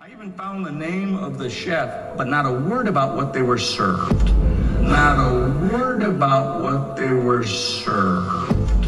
I even found the name of the chef, but not a word about what they were served. Not a word about what they were served.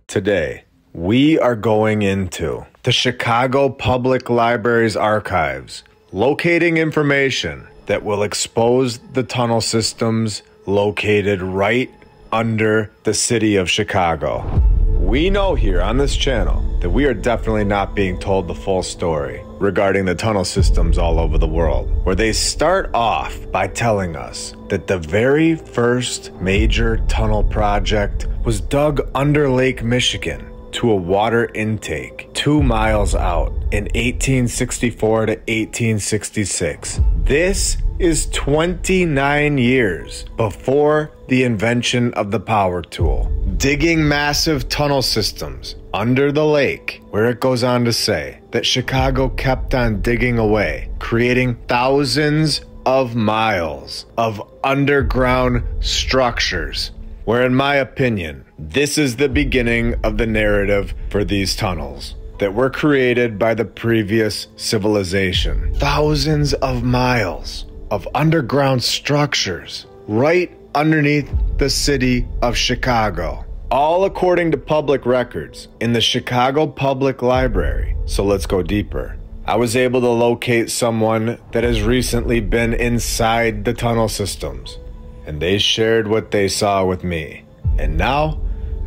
Today, we are going into the Chicago Public Library's archives, locating information that will expose the tunnel systems located right under the city of Chicago. We know here on this channel that we are definitely not being told the full story regarding the tunnel systems all over the world, where they start off by telling us that the very first major tunnel project was dug under Lake Michigan to a water intake 2 miles out in 1864 to 1866. This is 29 years before the invention of the power tool. Digging massive tunnel systems under the lake, where it goes on to say that Chicago kept on digging away, creating thousands of miles of underground structures, where in my opinion, this is the beginning of the narrative for these tunnels that were created by the previous civilization. Thousands of miles of underground structures right underneath the city of Chicago, all according to public records in the Chicago Public Library. So let's go deeper. I was able to locate someone that has recently been inside the tunnel systems, and they shared what they saw with me. And now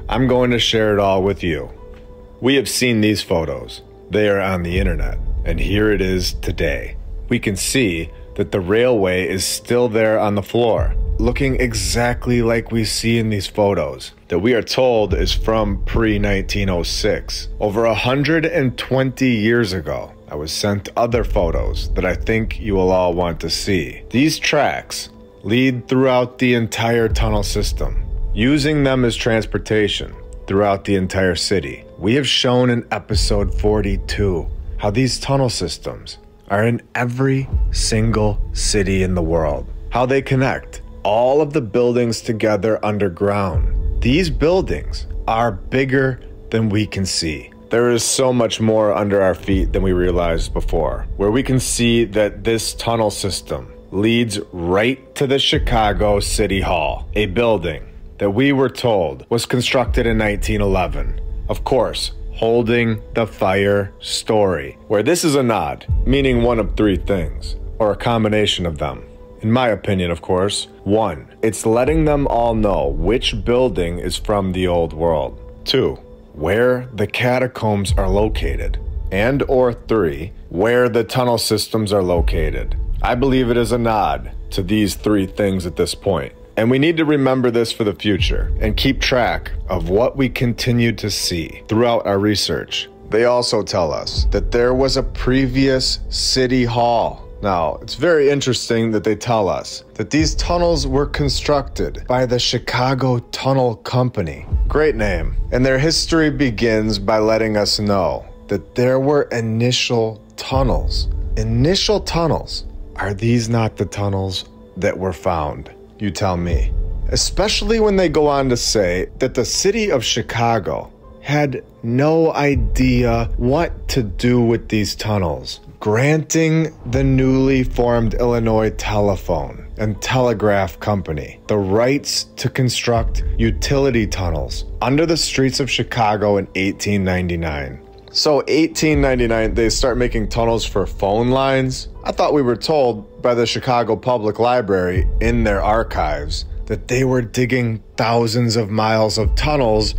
I'm going to share it all with you. We have seen these photos. They are on the internet, and here it is today. We can see that the railway is still there on the floor, looking exactly like we see in these photos that we are told is from pre-1906. Over 120 years ago, I was sent other photos that I think you will all want to see. These tracks lead throughout the entire tunnel system, using them as transportation throughout the entire city. We have shown in episode 42 how these tunnel systems are in every single city in the world, how they connect all of the buildings together underground. These buildings are bigger than we can see. There is so much more under our feet than we realized before, where we can see that this tunnel system leads right to the Chicago City Hall, a building that we were told was constructed in 1911. Of course, holding the fire story, where this is a nod, meaning one of three things, or a combination of them. In my opinion, of course. 1, it's letting them all know which building is from the old world. 2, where the catacombs are located. And or 3, where the tunnel systems are located. I believe it is a nod to these three things at this point. And we need to remember this for the future and keep track of what we continue to see throughout our research. They also tell us that there was a previous city hall. Now, it's very interesting that they tell us that these tunnels were constructed by the Chicago Tunnel Company. Great name. And their history begins by letting us know that there were initial tunnels. Initial tunnels. Are these not the tunnels that were found? You tell me. Especially when they go on to say that the city of Chicago had no idea what to do with these tunnels, granting the newly formed Illinois Telephone and Telegraph Company the rights to construct utility tunnels under the streets of Chicago in 1899. So 1899, they start making tunnels for phone lines. I thought we were told by the Chicago Public Library in their archives that they were digging thousands of miles of tunnels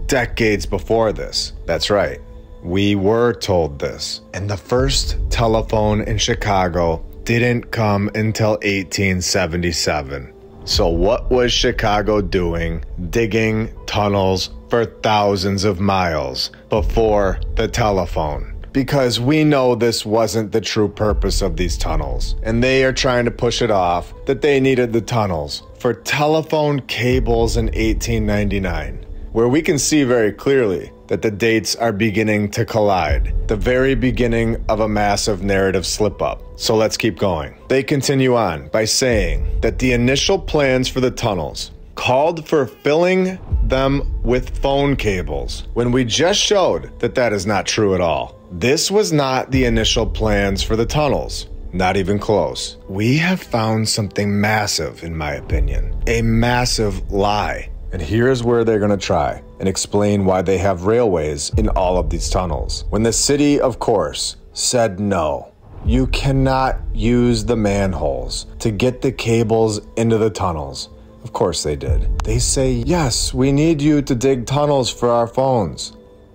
decades before this. That's right. We were told this. And the first telephone in Chicago didn't come until 1877. So what was Chicago doing digging tunnels for thousands of miles before the telephone? Because we know this wasn't the true purpose of these tunnels, and they are trying to push it off that they needed the tunnels for telephone cables in 1899, where we can see very clearly that the dates are beginning to collide, the very beginning of a massive narrative slip-up. So let's keep going. They continue on by saying that the initial plans for the tunnels called for filling them with phone cables, when we just showed that that is not true at all. This was not the initial plans for the tunnels. Not even close. We have found something massive, in my opinion. A massive lie. And here's where they're gonna try and explain why they have railways in all of these tunnels. When the city, of course, said no. You cannot use the manholes to get the cables into the tunnels. Of course they did. They say, yes, we need you to dig tunnels for our phones.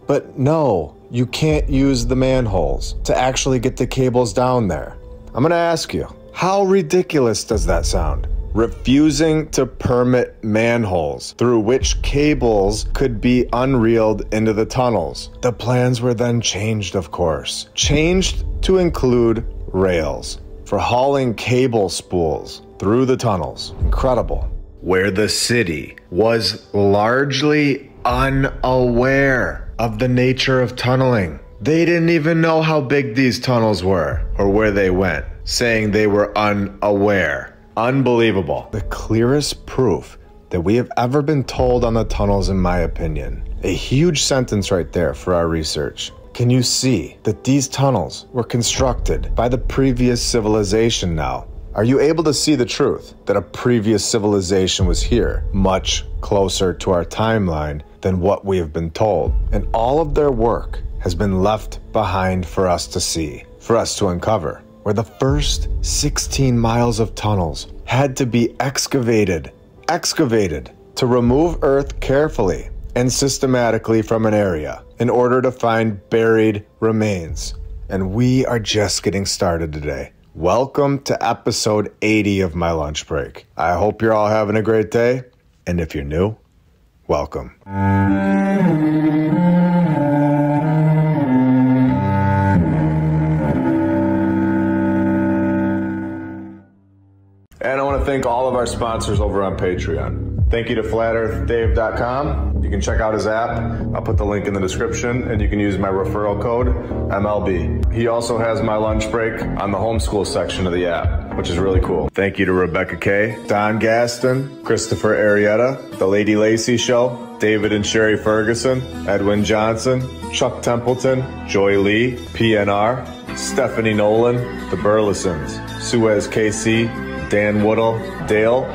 But no, you can't use the manholes to actually get the cables down there. I'm gonna ask you, how ridiculous does that sound? Refusing to permit manholes through which cables could be unreeled into the tunnels. The plans were then changed, of course. Changed to include rails for hauling cable spools through the tunnels. Incredible. Where the city was largely unaware of the nature of tunneling. They didn't even know how big these tunnels were or where they went, saying they were unaware. Unbelievable. The clearest proof that we have ever been told on the tunnels, in my opinion. A huge sentence right there for our research. Can you see that these tunnels were constructed by the previous civilization now? Are you able to see the truth that a previous civilization was here, much closer to our timeline than what we have been told? And all of their work has been left behind for us to see, for us to uncover, where the first 16 miles of tunnels had to be excavated to remove earth carefully and systematically from an area in order to find buried remains. And we are just getting started today. Welcome to episode 80 of My Lunch Break. I hope you're all having a great day, and if you're new, welcome. And I want to thank all of our sponsors over on Patreon. Thank you to FlatEarthDave.com. You can check out his app. I'll put the link in the description, and you can use my referral code, MLB. He also has My Lunch Break on the homeschool section of the app, which is really cool. Thank you to Rebecca Kay, Don Gaston, Christopher Arietta, The Lady Lacey Show, David and Sherry Ferguson, Edwin Johnson, Chuck Templeton, Joy Lee, PNR, Stephanie Nolan, The Burlesons, Suez KC, Dan Woodall, Dale,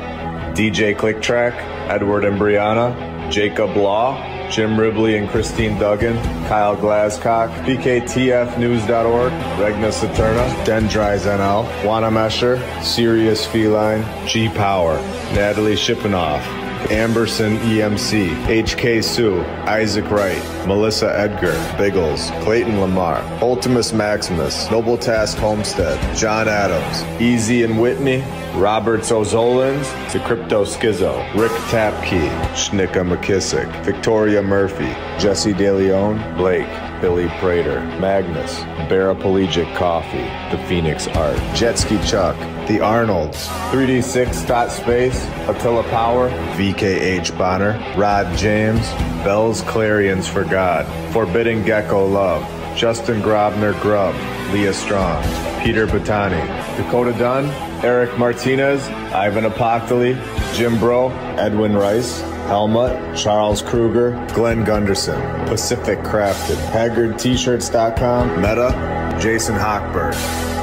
DJ Clicktrack, Edward and Brianna, Jacob Law, Jim Ribley and Christine Duggan, Kyle Glascock, PKTFnews.org, Regna Saturna, Dendries NL, Juana Mesher, Sirius Feline, G Power, Natalie Shippenoff, Amberson EMC, HK Sue, Isaac Wright, Melissa Edgar, Biggles, Clayton Lamar, Ultimus Maximus, Noble Task Homestead, John Adams, Easy and Whitney, Roberts O'Zolins, The Crypto Schizo, Rick Tapkey, Schnicka McKissick, Victoria Murphy, Jesse DeLeon, Blake, Billy Prater, Magnus, Paraplegic Coffee, The Phoenix Art, Jetski Chuck, The Arnolds, 3D6.Space, Attila Power, VKH Bonner, Rod James, Bell's Clarions for God, Forbidden Gecko Love, Justin Grobner Grubb, Leah Strong, Peter Batani, Dakota Dunn, Eric Martinez, Ivan Apoctoli, Jim Bro, Edwin Rice, Helmut, Charles Kruger, Glenn Gunderson, Pacific Crafted, HaggardT-shirts.com, Meta, Jason Hochberg,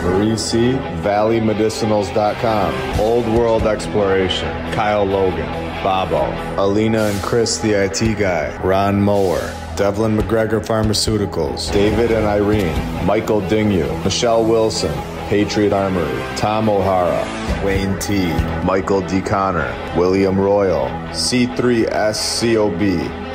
Marie C, ValleyMedicinals.com, Old World Exploration, Kyle Logan, Bobo, Alina and Chris the IT Guy, Ron Mower, Devlin McGregor Pharmaceuticals, David and Irene, Michael Dingyu, Michelle Wilson, Patriot Armory, Tom O'Hara, Wayne T, Michael D. Connor, William Royal, C3SCOB,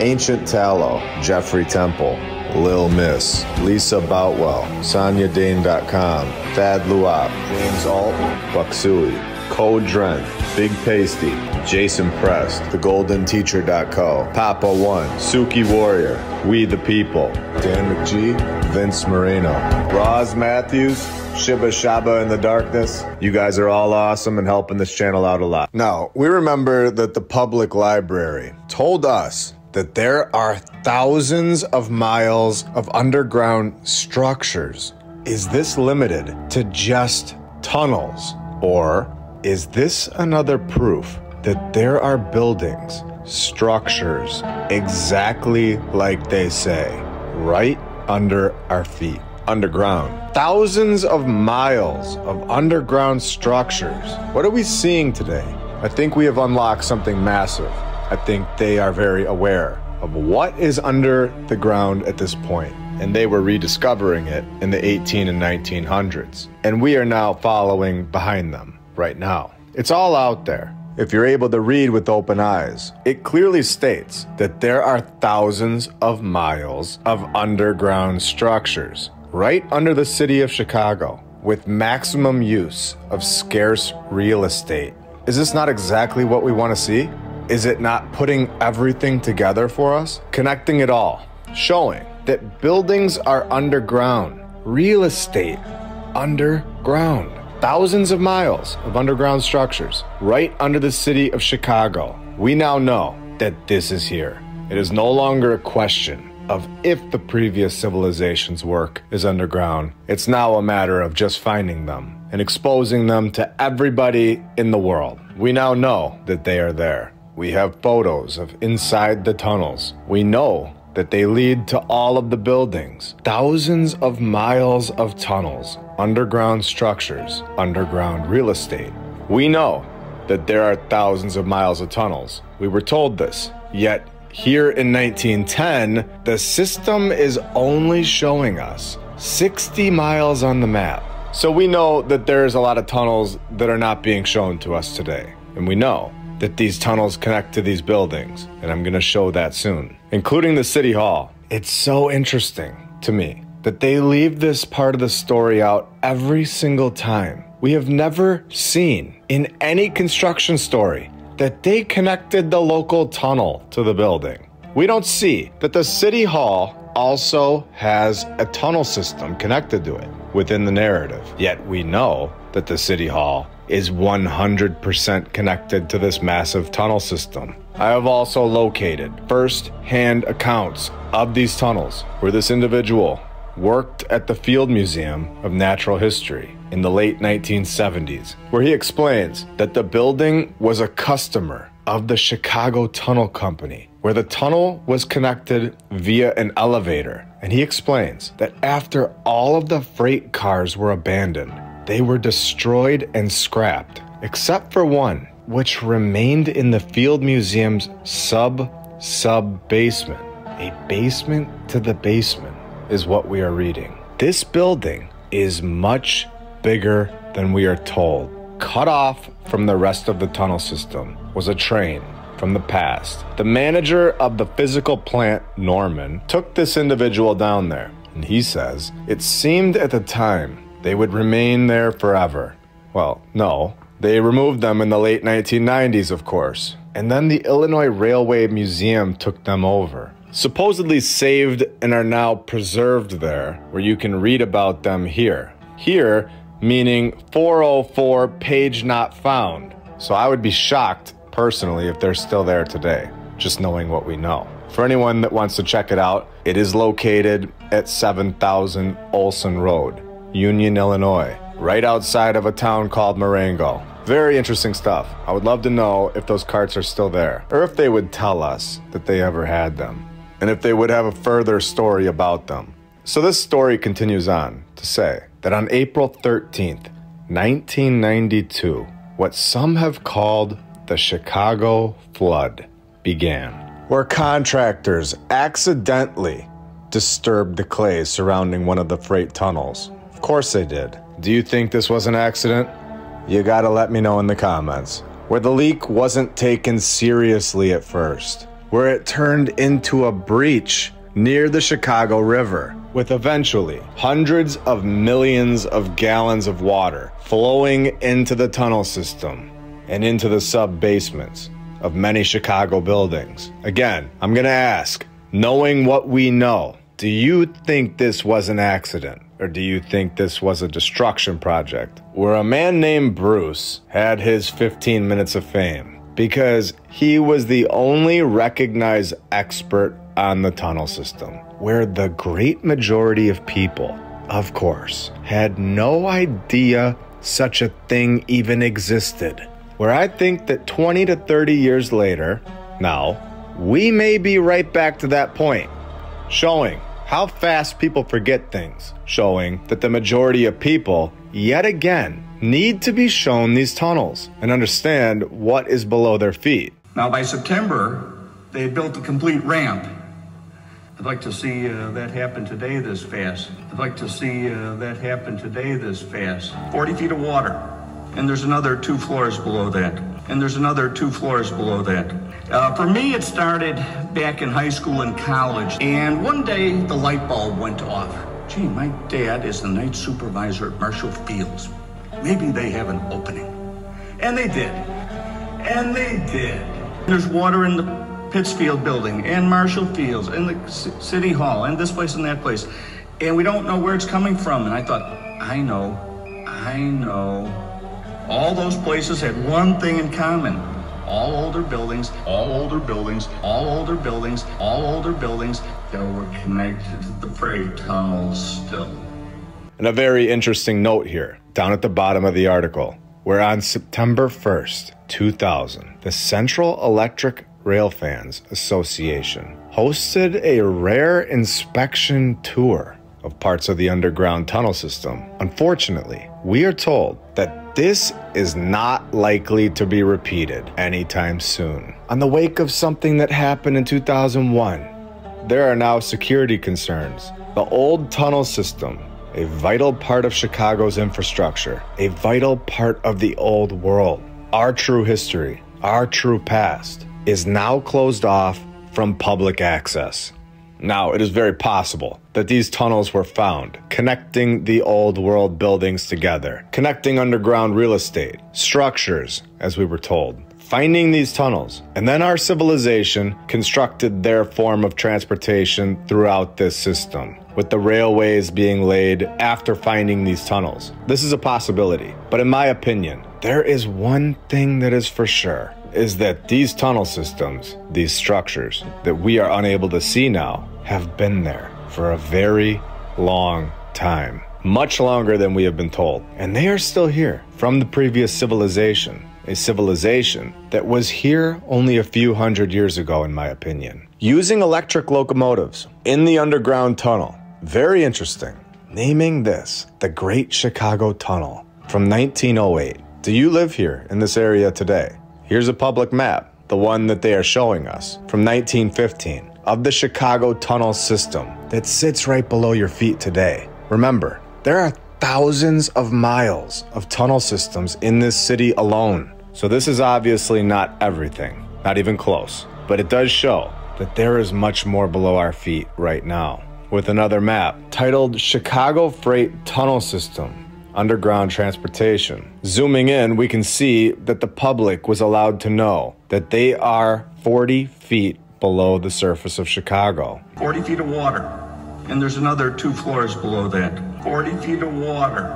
Ancient Tallow, Jeffrey Temple, Lil Miss, Lisa Boutwell, SonyaDane.com, Thad Luop, James Alt, Bucksui, Code Dren, Big Pasty, Jason Prest, TheGoldenTeacher.co, Papa One, Suki Warrior, We the People, Dan McGee, Vince Moreno, Roz Matthews, Shiba Shaba in the Darkness. You guys are all awesome and helping this channel out a lot. Now, we remember that the public library told us that there are thousands of miles of underground structures. Is this limited to just tunnels? Or is this another proof that there are buildings, structures, exactly like they say, right under our feet? underground. Thousands of miles of underground structures. What are we seeing today? I think we have unlocked something massive. I think they are very aware of what is under the ground at this point, and they were rediscovering it in the 18 and 1900s. And we are now following behind them right now. It's all out there. If you're able to read with open eyes, it clearly states that there are thousands of miles of underground structures right under the city of Chicago with maximum use of scarce real estate. Is this not exactly what we want to see? Is it not putting everything together for us? Connecting it all, showing that buildings are underground, real estate underground. Thousands of miles of underground structures right under the city of Chicago. We now know that this is here. It is no longer a question of if the previous civilization's work is underground. It's now a matter of just finding them and exposing them to everybody in the world. We now know that they are there. We have photos of inside the tunnels. We know that they lead to all of the buildings. Thousands of miles of tunnels, underground structures, underground real estate. We know that there are thousands of miles of tunnels. We were told this, yet here in 1910, the system is only showing us 60 miles on the map. So we know that there's a lot of tunnels that are not being shown to us today. And we know that these tunnels connect to these buildings, and I'm gonna show that soon, including the City Hall. It's so interesting to me that they leave this part of the story out every single time. We have never seen in any construction story that they connected the local tunnel to the building. We don't see that the City Hall also has a tunnel system connected to it within the narrative. Yet we know that the City Hall is 100% connected to this massive tunnel system. I have also located first-hand accounts of these tunnels where this individual worked at the Field Museum of Natural History in the late 1970s, where he explains that the building was a customer of the Chicago Tunnel Company, where the tunnel was connected via an elevator. And he explains that after all of the freight cars were abandoned, they were destroyed and scrapped, except for one, which remained in the Field Museum's sub-basement. A basement to the basement is what we are reading. This building is much bigger than we are told. Cut off from the rest of the tunnel system was a train from the past. The manager of the physical plant, Norman, took this individual down there, and he says it seemed at the time they would remain there forever. Well, no. They removed them in the late 1990s, of course. And then the Illinois Railway Museum took them over. Supposedly saved and are now preserved there, where you can read about them here. Here, meaning 404 page not found. So I would be shocked, personally, if they're still there today, just knowing what we know. For anyone that wants to check it out, it is located at 7000 Olson Road, Union, Illinois, right outside of a town called Marengo. Very interesting stuff. I would love to know if those carts are still there, or if they would tell us that they ever had them, and if they would have a further story about them. So this story continues on to say that on April 13th, 1992, what some have called the Chicago Flood began, where contractors accidentally disturbed the clay surrounding one of the freight tunnels. Of course they did. Do you think this was an accident? You gotta let me know in the comments. Where the leak wasn't taken seriously at first, where it turned into a breach near the Chicago River, with eventually hundreds of millions of gallons of water flowing into the tunnel system and into the sub-basements of many Chicago buildings. Again, I'm gonna ask, knowing what we know, do you think this was an accident? Or do you think this was a destruction project where a man named Bruce had his 15 minutes of fame because he was the only recognized expert on the tunnel system, where the great majority of people, of course, had no idea such a thing even existed? Where I think that 20 to 30 years later, now, we may be right back to that point, showing how fast people forget things, showing that the majority of people, yet again, need to be shown these tunnels and understand what is below their feet. Now, by September, they had built a complete ramp. I'd like to see that happen today this fast. I'd like to see that happen today this fast. 40 feet of water, and there's another 2 floors below that. And there's another 2 floors below that. For me, it started back in high school and college, and one day the light bulb went off. Gee, my dad is the night supervisor at Marshall Fields. Maybe they have an opening. And they did. And they did. There's water in the Pittsfield building, and Marshall Fields, and the City Hall, and this place and that place. And we don't know where it's coming from. And I thought, I know. All those places had one thing in common. All older buildings, all older buildings, all older buildings, all older buildings that were connected to the freight tunnels still. And a very interesting note here, down at the bottom of the article, where on September 1st, 2000, the Central Electric Railfans Association hosted a rare inspection tour of parts of the underground tunnel system. Unfortunately, we are told that this is not likely to be repeated anytime soon. On the wake of something that happened in 2001, there are now security concerns. The old tunnel system, a vital part of Chicago's infrastructure, a vital part of the old world, our true history, our true past, is now closed off from public access. Now, it is very possible that these tunnels were found, connecting the old world buildings together, connecting underground real estate, structures, as we were told. Finding these tunnels, and then our civilization constructed their form of transportation throughout this system, with the railways being laid after finding these tunnels. This is a possibility, but in my opinion, there is one thing that is for sure, is that these tunnel systems, these structures that we are unable to see now, have been there for a very long time. Much longer than we have been told. And they are still here from the previous civilization. A civilization that was here only a few hundred years ago, in my opinion. Using electric locomotives in the underground tunnel. Very interesting. Naming this the Great Chicago Tunnel from 1908. Do you live here in this area today? Here's a public map, the one that they are showing us, from 1915, of the Chicago tunnel system that sits right below your feet today. Remember, there are thousands of miles of tunnel systems in this city alone. So this is obviously not everything, not even close, but it does show that there is much more below our feet right now. With another map titled Chicago Freight Tunnel System, Underground Transportation. Zooming in, we can see that the public was allowed to know that they are 40 feet below the surface of Chicago. 40 feet of water, and there's another 2 floors below that. 40 feet of water,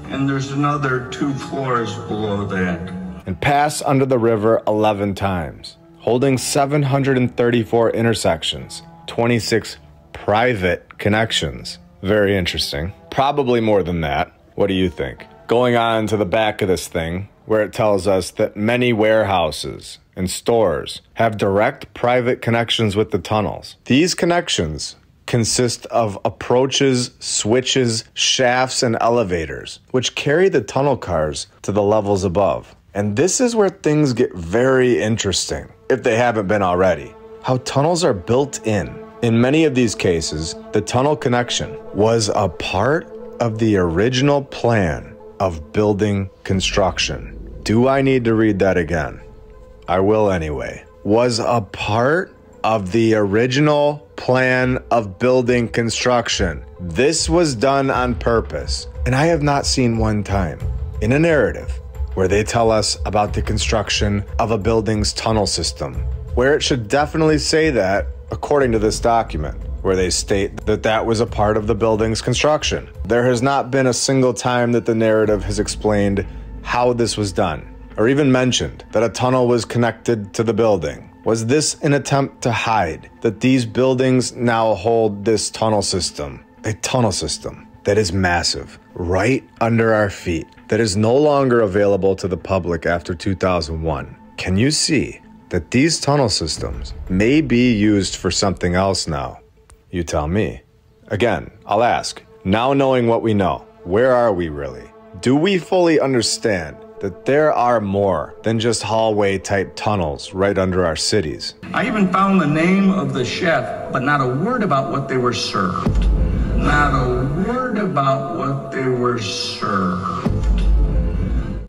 and there's another 2 floors below that. And pass under the river 11 times, holding 734 intersections, 26 private connections. Very interesting. Probably more than that. What do you think? Going on to the back of this thing, where it tells us that many warehouses and stores have direct private connections with the tunnels. These connections consist of approaches, switches, shafts, and elevators, which carry the tunnel cars to the levels above. And this is where things get very interesting, if they haven't been already. How tunnels are built in. In many of these cases, the tunnel connection was a part of the original plan of building construction. Do I need to read that again? I will anyway. Was a part of the original plan of building construction. This was done on purpose. And I have not seen one time in a narrative where they tell us about the construction of a building's tunnel system, where it should definitely say that according to this document, where they state that that was a part of the building's construction. There has not been a single time that the narrative has explained how this was done, or even mentioned that a tunnel was connected to the building. Was this an attempt to hide that these buildings now hold this tunnel system? A tunnel system that is massive, right under our feet, that is no longer available to the public after 2001. Can you see that these tunnel systems may be used for something else now? You tell me. Again, I'll ask, now knowing what we know, where are we really? Do we fully understand that there are more than just hallway-type tunnels right under our cities? I even found the name of the chef, but not a word about what they were served. Not a word about what they were served.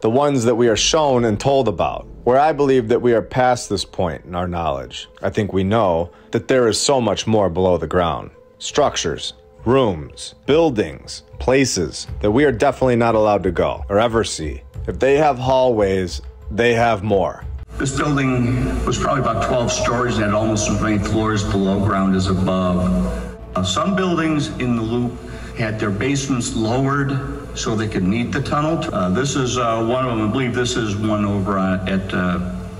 The ones that we are shown and told about, where I believe that we are past this point in our knowledge. I think we know that there is so much more below the ground. Structures, rooms, buildings, places that we are definitely not allowed to go or ever see. If they have hallways, they have more. This building was probably about 12 stories and had almost as many floors below ground as above. Some buildings in the loop had their basements lowered so they could meet the tunnel. This is one of them. I believe this is one over at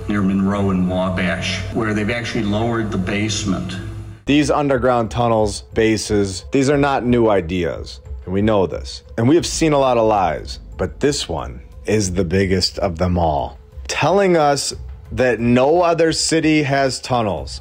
near Monroe and Wabash, where they've actually lowered the basement. These underground tunnels, bases, these are not new ideas, and we know this. And we have seen a lot of lies, but this one is the biggest of them all. Telling us that no other city has tunnels.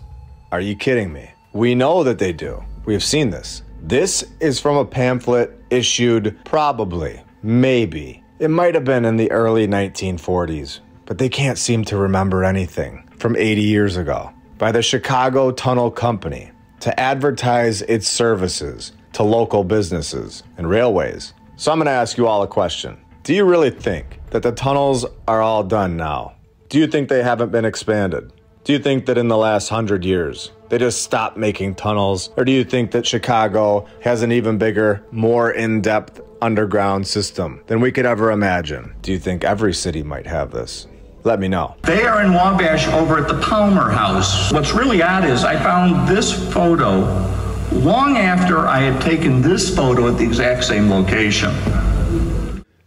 Are you kidding me? We know that they do. We have seen this. This is from a pamphlet issued probably, maybe. It might have been in the early 1940s, but they can't seem to remember anything from 80 years ago. By the Chicago Tunnel Company to advertise its services to local businesses and railways. So I'm going to ask you all a question. Do you really think that the tunnels are all done now? Do you think they haven't been expanded? Do you think that in the last 100 years, they just stopped making tunnels? Or do you think that Chicago has an even bigger, more in-depth underground system than we could ever imagine? Do you think every city might have this? Let me know. They are in Wabash over at the Palmer House. What's really odd is I found this photo long after I had taken this photo at the exact same location.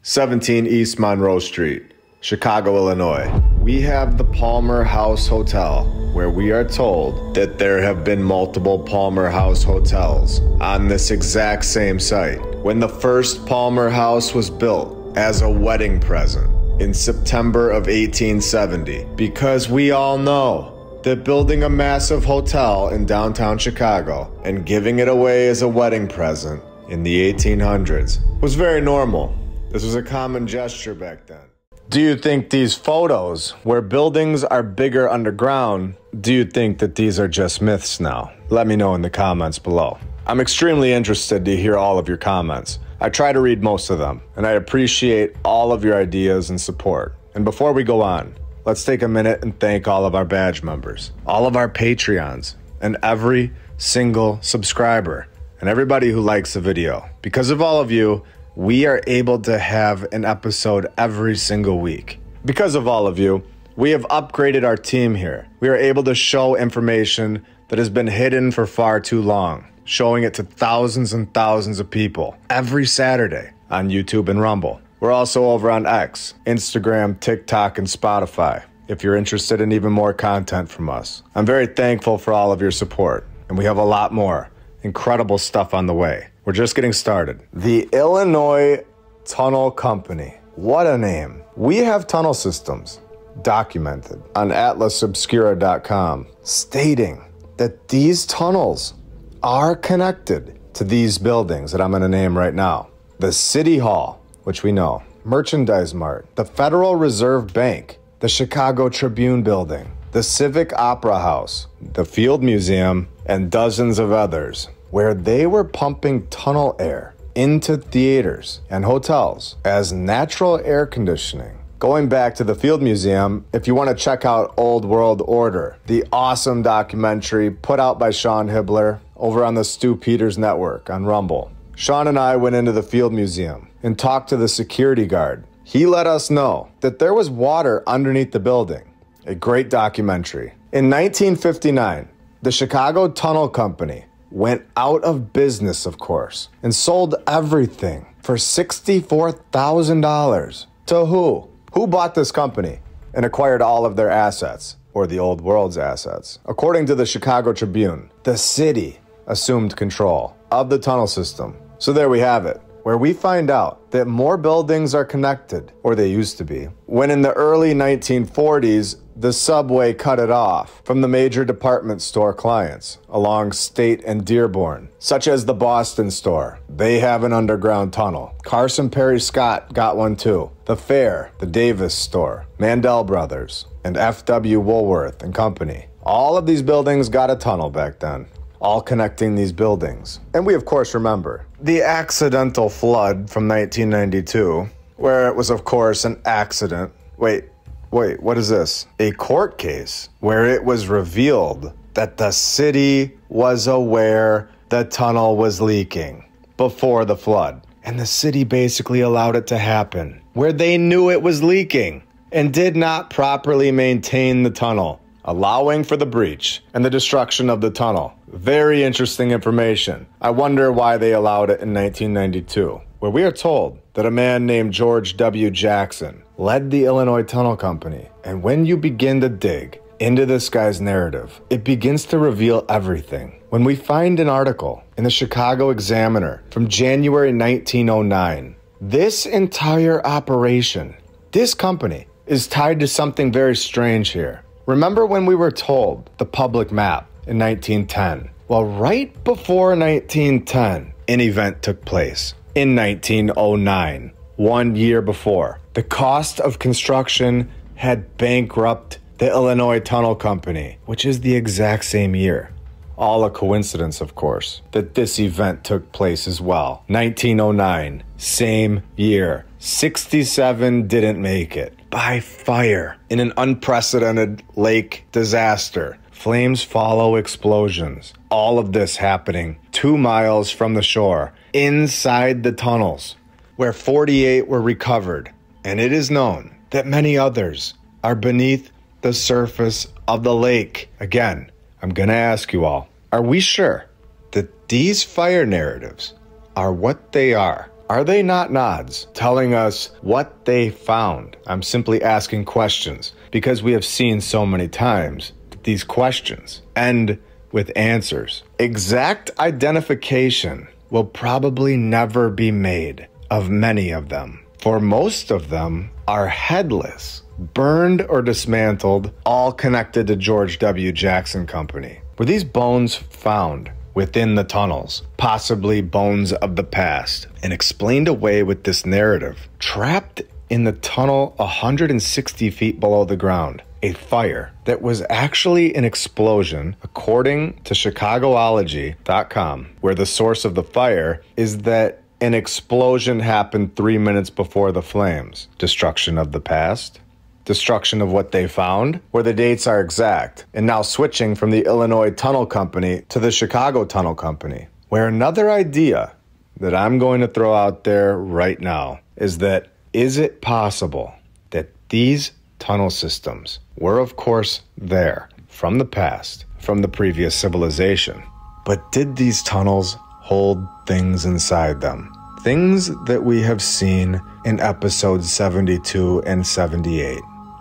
17 East Monroe Street, Chicago, Illinois. We have the Palmer House Hotel, where we are told that there have been multiple Palmer House hotels on this exact same site. When the first Palmer House was built as a wedding present in September of 1870, because we all know that building a massive hotel in downtown Chicago and giving it away as a wedding present in the 1800s was very normal. This was a common gesture back then. Do you think these photos where buildings are bigger underground, do you think that these are just myths now? Let me know in the comments below. I'm extremely interested to hear all of your comments. I try to read most of them, and I appreciate all of your ideas and support. And before we go on, let's take a minute and thank all of our badge members, all of our Patreons, and every single subscriber, and everybody who likes the video. Because of all of you, we are able to have an episode every single week. Because of all of you, we have upgraded our team here. We are able to show information that has been hidden for far too long, showing it to thousands and thousands of people every Saturday on YouTube and Rumble. We're also over on X, Instagram, TikTok, and Spotify, if you're interested in even more content from us. I'm very thankful for all of your support, and we have a lot more incredible stuff on the way. We're just getting started. The Illinois Tunnel Company. What a name. We have tunnel systems documented on atlasobscura.com stating that these tunnels are connected to these buildings that I'm going to name right now. The City Hall, which we know, Merchandise Mart, the Federal Reserve Bank, the Chicago Tribune Building, the Civic Opera House, the Field Museum, and dozens of others, where they were pumping tunnel air into theaters and hotels as natural air conditioning. Going back to the Field Museum, if you want to check out Old World Order, the awesome documentary put out by Sean Hibbler over on the Stu Peters Network on Rumble. Sean and I went into the Field Museum and talked to the security guard. He let us know that there was water underneath the building. A great documentary. In 1959, the Chicago Tunnel Company went out of business, of course, and sold everything for $64,000. To who? Who bought this company and acquired all of their assets, or the old world's assets? According to the Chicago Tribune, the city assumed control of the tunnel system. So there we have it, where we find out that more buildings are connected, or they used to be. When in the early 1940s, the subway cut it off from the major department store clients along State and Dearborn, such as the Boston store. They have an underground tunnel. Carson Perry Scott got one too. The Fair, the Davis store, Mandel Brothers, and F.W. Woolworth and Company. All of these buildings got a tunnel back then, all connecting these buildings. And we of course remember the accidental flood from 1992, where it was of course an accident. Wait, what is this? A court case where it was revealed that the city was aware the tunnel was leaking before the flood. And the city basically allowed it to happen, where they knew it was leaking and did not properly maintain the tunnel, allowing for the breach and the destruction of the tunnel. Very interesting information. I wonder why they allowed it in 1992, where we are told that a man named George W. Jackson led the Illinois Tunnel Company. And when you begin to dig into this guy's narrative, it begins to reveal everything. When we find an article in the Chicago Examiner from January 1909, this entire operation, this company, is tied to something very strange here. Remember when we were told the public map in 1910? Well, right before 1910, an event took place in 1909, 1 year before. The cost of construction had bankrupted the Illinois Tunnel Company, which is the exact same year. All a coincidence, of course, that this event took place as well. 1909, same year. 67 didn't make it by fire in an unprecedented lake disaster. Flames follow explosions. All of this happening 2 miles from the shore, inside the tunnels, where 48 were recovered. And it is known that many others are beneath the surface of the lake. Again, I'm going to ask you all, are we sure that these fire narratives are what they are? Are they not nods telling us what they found? I'm simply asking questions because we have seen so many times that these questions end with answers. Exact identification will probably never be made of many of them, for most of them are headless, burned or dismantled, all connected to George W. Jackson Company. Were these bones found within the tunnels, possibly bones of the past, and explained away with this narrative? Trapped in the tunnel 160 feet below the ground, a fire that was actually an explosion, according to Chicagoology.com, where the source of the fire is that an explosion happened 3 minutes before the flames. Destruction of the past? Destruction of what they found, where the dates are exact. And now switching from the Illinois Tunnel Company to the Chicago Tunnel Company, where another idea that I'm going to throw out there right now is that, is it possible that these tunnel systems were of course there from the past, from the previous civilization, but did these tunnels hold things inside them? Things that we have seen in episodes 72 and 78.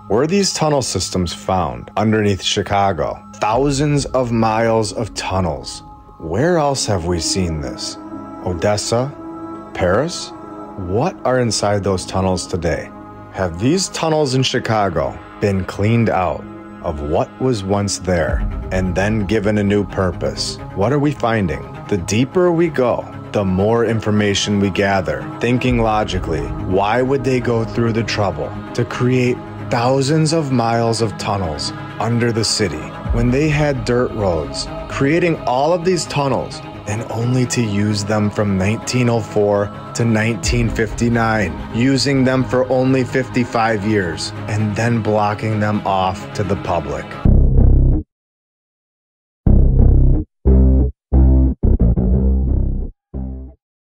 Were these tunnel systems found underneath Chicago? Thousands of miles of tunnels. Where else have we seen this? Odessa? Paris? What are inside those tunnels today? Have these tunnels in Chicago been cleaned out of what was once there and then given a new purpose? What are we finding? The deeper we go, the more information we gather. Thinking logically, why would they go through the trouble to create thousands of miles of tunnels under the city when they had dirt roads, creating all of these tunnels and only to use them from 1904 to 1959, using them for only 55 years and then blocking them off to the public?